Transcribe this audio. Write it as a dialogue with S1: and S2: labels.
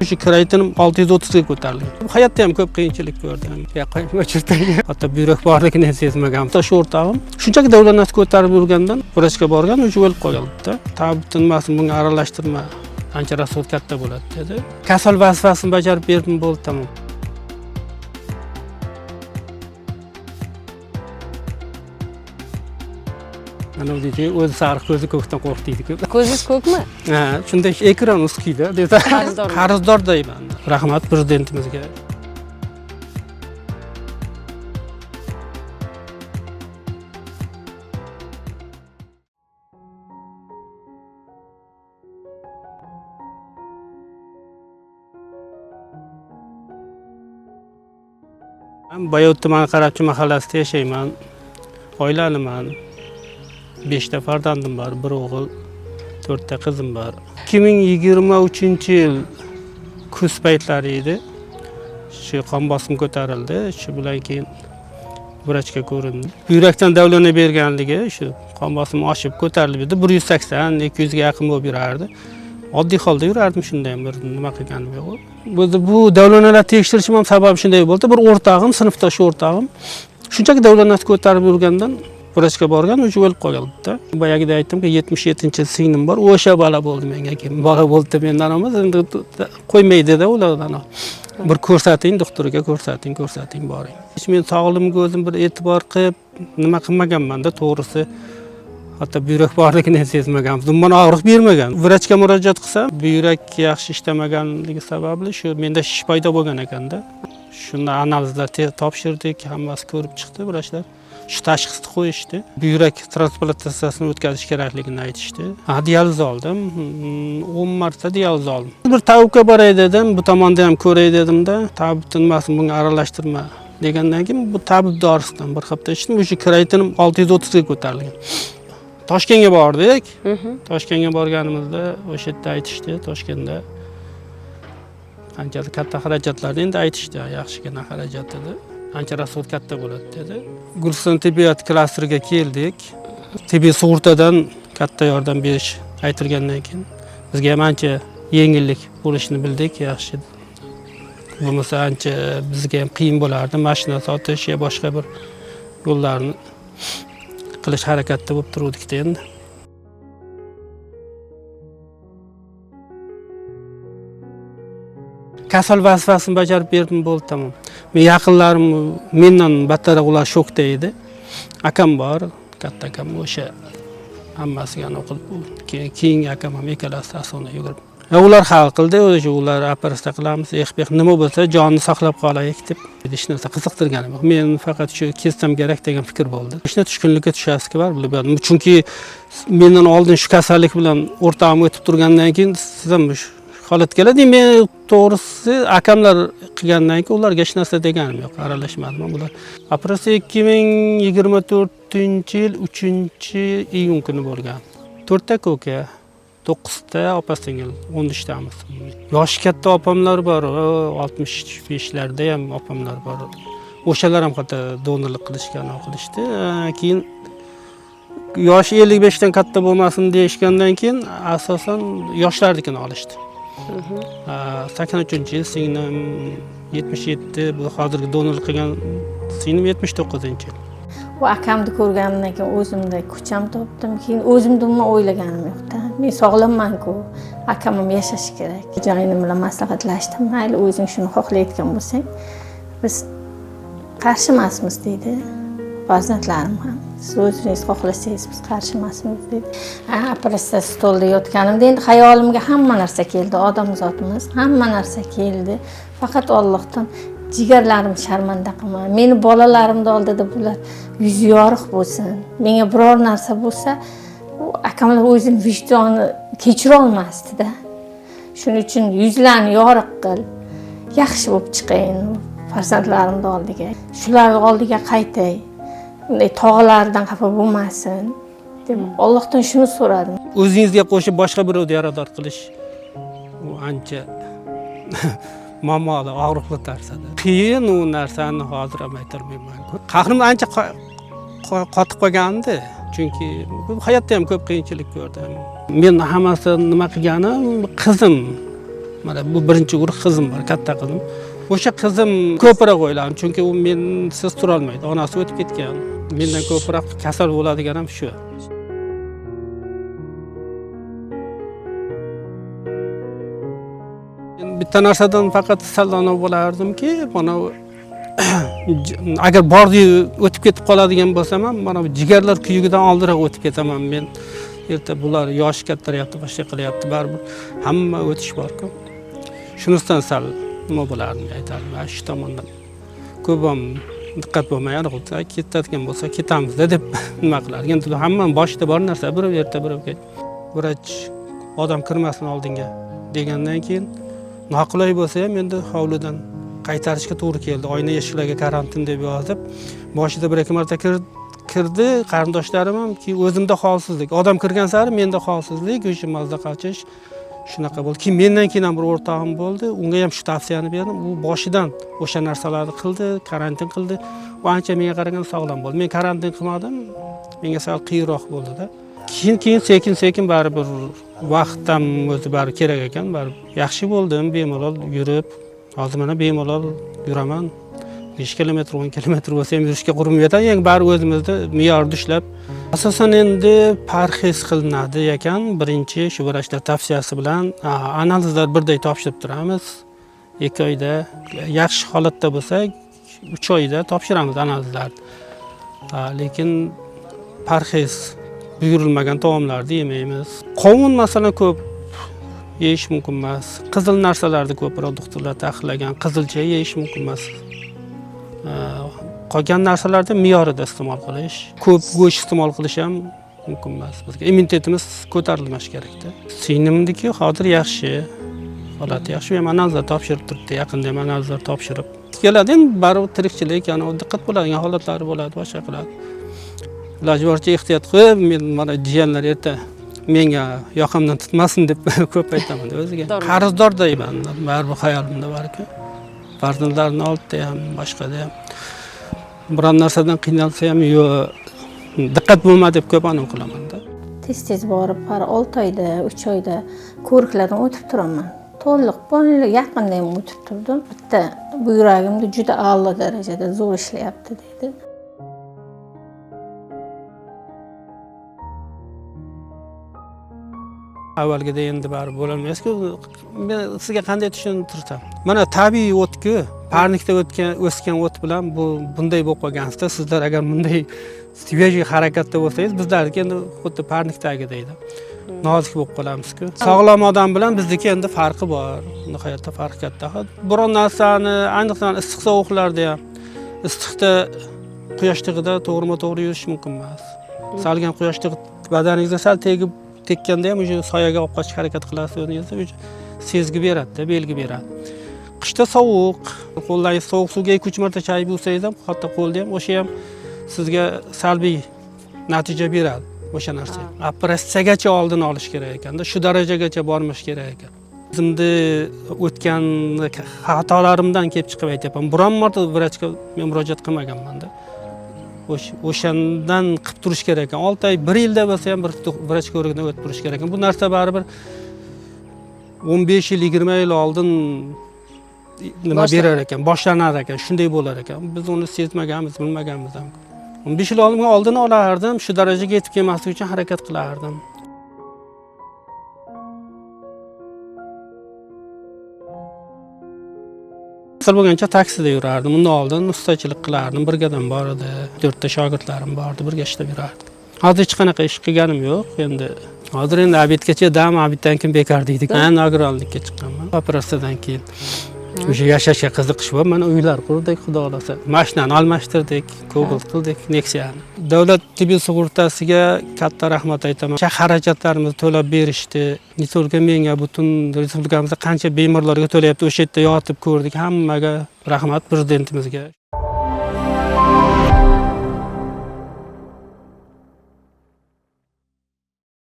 S1: o'sha kreditim 630 ga ko'tarilgan. Hayotda ham ko'p qiyinchilik ko'rdim. Hatto buyrak borligini sezmaganman. Shu o'rtog'im shunchaki davlatni ko'tarib yurgandan vrachga borgan, o'sha o'lib qolganda. Tabibtinmasin bunga aralashtirma. Ancha rasol katta bo'ladi dedi. Kasal vazifasini bajarib berdim, bo'ldi, tamom. Ana deydi, o'zi sariq ko'zi ko'kdan qo'rqdiydi-ku.
S2: Ko'zingiz ko'kmi?
S1: Ha, shunday ekran ustida dedi. Qarzdor deyman. Rahmat prezidentimizga. Men Bayot tumani Qarabchi mahallasida yashayman. Oilaliman. 5 ta farzandim bor, bir o'g'il, 4 ta qizim bor. 2023-yil kuz paytlari edi. Shu qon bosim ko'tarildi. Shu bilan keyin vrachga ko'rindi. Yurakdan davlana berganligi, shu qon bosimi oshib ko'tarilib edi. 180, 200 ga yaqin bo'lib yurardi. Oddiy holda yurardim, shunday bir nima qilganim yo'q. Bu davlanalar tekshirishim ham sababi shunday bo'ldi. Bir o'rtog'im, sinfdosh o'rtog'im shunchaki davlatni ko'tarib yurgandan vrachga borgan, o'sha o'lib qolganda. Boyagida aytdimki 77-singlim bor. O'sha bola bo'ldi menga keyin. Bola bo'ldi mendan emas, endi qo'ymaydi-da ulardan. Bir ko'rsating, doktorga ko'rsating boring. Hech men sog'lig'imga o'zim bir e'tibor qilib nima qilmaganman-da, to'g'risi. Hatto buyrak borligini sezmaganman. Bundan og'riq bermagan. Vrachga murojaat qilsam, buyrak yaxshi ishlamaganligi sababli shu menda shish paydo bo'lgan ekanda. Shunda analizlar topshirdik, hammasi ko'rib chiqdi vrachlar. Shu tashxisni qo'yishdi. Buyrak transplantatsiyasini o'tkazish kerakligini aytishdi. Dializ oldim. 10 marta dializ oldim. Bir tabibga boray dedim, bu tomonda ham ko'ray dedim-da, tabibtinmasin bunga aralashtirma degandan keyin bu tabib dorisidan bir hafta ichdim, o'sha kreditim 630 ga ko'tarilgan. Toshkentga bordik. Toshkentga borganimizda o'sha yerda aytishdi, Toshkentda qanchalik katta xarajatlarni endi aytishdi, yaxshigina xarajat edi. Ancha rasol katta bo'ladi dedi. Guliston tibbiyot klasteriga keldik. Tibbiy sug'urtadan katta yordam berish aytilgandan keyin bizga ham ancha yengillik bo'lishini bildik, yaxshi. Bo'lmasa ancha bizga ham qiyin bo'lardi, mashina sotish yoki boshqa bir yo'llarni qilish harakatida bo'lib turdik endi. Kasal vazifasini bajarib berdim, bo'ldi, tamom. Men yaqinlarim mendan battar ular shokda edi. Akam bor, katta akam o'sha hammasiga o'qilib, keyin akam ham ikkalasi asona yugurib. Ular hal qildi, o'sha ular operatsiya qilamiz, nima bo'lsa jonni saqlab qolaylik deb hech narsa qiziqtirganim yo'q. Men faqat shu kesam kerak degan fikr bo'ldi. Ishni tushkunlikka tushasiz bor, bilib. Chunki mendan oldin shu kasallik bilan o'rtog'im o'tib turgandan keyin siz ham holat keladi. Men to'g'risi akamlar qilgandan keyin ularga hech narsa deganim yo'q, aralashmadim bular. Operatsiya 2024-yil 3-iyun kuni bo'lgan. 4 ta ko'ka, 9 ta opa-singil, 13 tamiz. Yoshi katta opamlar bor, 65larda ham opamlar bor. O'shalar ham hatto donorlik qilishdi. Keyin yoshi 55 dan katta bo'lmasin deyishgandan keyin asosan yoshlarnikini olishdi. 83-yil singlim 77, bu hozirgi donorlik qilgan singlim 79-yil.
S2: Bu akamni ko'rganimdan keyin o'zimda kucham topdim. Keyin o'zimda umuman o'ylaganim yo'q-da. Men sog'lomman-ku, akam ham yashashi kerak. Joyinim bilan maslahatlashdim. Mayli, o'zing shuni xohlayotgan bo'lsang, biz qarshi emasmiz deydi. Farzandlarim ham. Siz o'zingiz xohlasangiz biz qarshi emasmiz deydi. Operatsiya stolida yotganimda endi xayolimga hamma narsa keldi. Odamzodimiz, hamma narsa keldi. Faqat Allohdan jigarlarim sharmanda qilma. Meni bolalarimning oldida bular yuzi yorug' bo'lsin. Menga biror narsa bo'lsa, u akamlar o'zining vijdoni kechira olmasdi-da. Shuning uchun yuzlarni yorug' qil. Yaxshi bo'lib chiqayin farzandlarimning oldiga. Shularning oldiga qaytay. Bunday tog'lardan xafa bo'lmasin deb Allohdan shuni so'radim.
S1: O'zingizga qo'shib boshqa birovni yarador qilish u ancha muammoli, og'riqli tarzda. Qiyin u narsani hozir ham aytolmayman. Qahrim ancha qotib qolgandi, chunki hayotda ham ko'p qiyinchilik ko'rdim. Men hammasi nima qilganim, qizim Mana bu birinchi guruh qizim bor, katta qizim. O'sha qizim ko'proq o'yladim, chunki u mensiz tura olmaydi. Onasi o'tib ketgan. Mendan ko'proq kasal bo'ladigan ham shu. Bitta narsadan faqat sallano bo'lardimki, mana agar bordi o'tib ketib qoladigan bo'lsam ham, mana bu jigarlar kuyigidan oldinroq o'tib ketaman men. Erta bular yoshi kattaryapti, boshqa qilyapti, baribir hamma o'tish bor-ku. Shunisidan sal nima bo'lardim aytardim. Shu tomondan ko'p ham diqqat bo'lmaydi, ketadigan bo'lsa ketamiz deb nima qilar. Endi hammaning boshida bor narsa, birov erta birov kech. Vrach odam kirmasin oldinga degandan keyin noqulay bo'lsa ham endi hovlidan qaytarishga to'g'ri keldi. Oyna eshiklarga karantin deb yozib, boshida bir-ikki marta kirdi, qarindoshlarim ham ki o'zimda holsizlik. Odam kirgan sari menda holsizlik, o'sha mazza qachish shunaqa bo'ldi. Keyin mendan keyin ham bir o'rtog'im bo'ldi. Unga ham shu tavsiyani berdim. U boshidan o'sha narsalarni qildi, karantin qildi. U ancha menga qaraganda sog'lom bo'ldi. Men karantin qilmadim. Menga sal qiyinroq bo'ldi-da. Keyin sekin baribir vaqt ham o'zi bari kerak ekan, baribir yaxshi bo'ldim, bemalol yurib, hozir mana bemalol yuraman. 5 kilometr, 10 kilometr bo'lsa ham yurishga qurim yetadi. Endi bari o'zimizda me'yorni ushlab, asosan endi parhez qilinadi ekan. Birinchi shu vrachlar tavsiyasi bilan analizlar birday topshirib turamiz. 2 oyda, yaxshi holatda bo'lsak 3 oyda topshiramiz analizlarni. Lekin parhez buyurilmagan taomlarni yemaymiz. Qovun masalan ko'p yeyish mumkin emas. Qizil narsalarni ko'proq doktorlar taqiqlagan. Qizilcha yeyish mumkin emas. Qolgan narsalarda me'yorida iste'mol qilish, ko'p go'sht iste'mol qilish ham mumkin emas. Bizga immunitetimiz ko'tarilmashi kerakda. Sinimniki hozir yaxshi, holati yaxshi. Ham analizlar topshirib turibdi, yaqinda ham analizlar topshirib keladi. Endi baribir tirikchilik, ya'ni diqqat bo'ladigan holatlari bo'ladi, boshqa qiladi. Iloji boricha ehtiyot qilib, men mana jiyanlar erta menga yoqamdan tutmasin deb ko'p aytaman o'ziga. Qarzdordayman, baribir xayolimda bor-ku. Farzandlarni oldida ham, boshqada ham biron narsadan qiynalsa ham diqqat bo'lma deb ko'p anom qilaman-da.
S2: Tez borib, har 6 oyda, 3 oyda ko'riklardan o'tib turaman. To'liq, bo'ynimga yaqinda ham o'tib turdim. Bitta buyragimda juda a'lo darajada zo'r ishlayapti dedi.
S1: Avvalgida endi baribir bo'lolmaysiz-ku. Men sizga qanday tushuntirsam. Mana tabiiy o't-ku, parnikda o'sgan o't bilan bunday bo'lib qolgansizda, sizlar agar bunday svejiy harakatda bo'lsangiz, bizlarniki endi xuddi parnikdagi deydi. Nozik bo'lib qolamiz-ku. Sog'lom odam bilan bizniki endi farqi bor. Nihoyatda farq katta. Biron narsani, ayniqsa issiq sovuqlarda ham, issiqda quyosh tig'ida to'g'rima-to'g'ri yurish mumkin emas. Salgan quyosh tig'i badaningizga sal tekkanda ham o'sha soyaga olib qochishga harakat qilasiz, o'zingizda o'sha sezgi beradi, belgi beradi. Qishda sovuq, qo'llangiz sovuq suvga 2-3 marta chayib yuvsangiz ham, hatto qo'lda ham o'sha ham sizga salbiy natija beradi o'sha narsa. Operatsiyagacha oldini olish kerak ekanda, shu darajagacha bormish kerak ekan. O'zimda o'tgan xatolarimdan kelib chiqib aytyapman. Biron marta vrachga men murojaat qilmaganman-da. O'shandan qilib turish kerak ekan. 6 oy, 1 yilda bo'lsa ham bir vrach ko'rigidan o'tib turish kerak ekan. Bu narsa baribir 15 yil, 20 yil oldin nima berar ekan, boshlanar ekan, shunday bo'lar ekan. Biz uni sezmaganmiz, bilmaganmiz ham. 15 yil oldin olardim, shu darajaga yetib kelmaslik uchun harakat qilardim. Asal bo'lgancha taksida yurardim. Undan oldin ustachilik qilardim. Birgadan bor edi. 4 ta shogirdlarim bordi, birga ishlab yurardim. Hozir hech qanaqa ish qilganim yo'q. Hozir endi obedgacha dam, obeddan keyin bekor deydik. Men nogironlikka chiqqanman. Operatsiyadan keyin o'sha yashashga qiziqish bor. Mana uylar qurdik, xudo xolasa. Mashinani almashtirdik, Cobalt qildik, Nexia'ni. Davlat tibbiy sug'urtasiga katta rahmat aytaman. Xarajatlarimizni to'lab berishdi. Nisolga menga butun respublikamizda qancha bemorlarga to'layapti, o'sha yerda yotib ko'rdik. Hammaga rahmat prezidentimizga.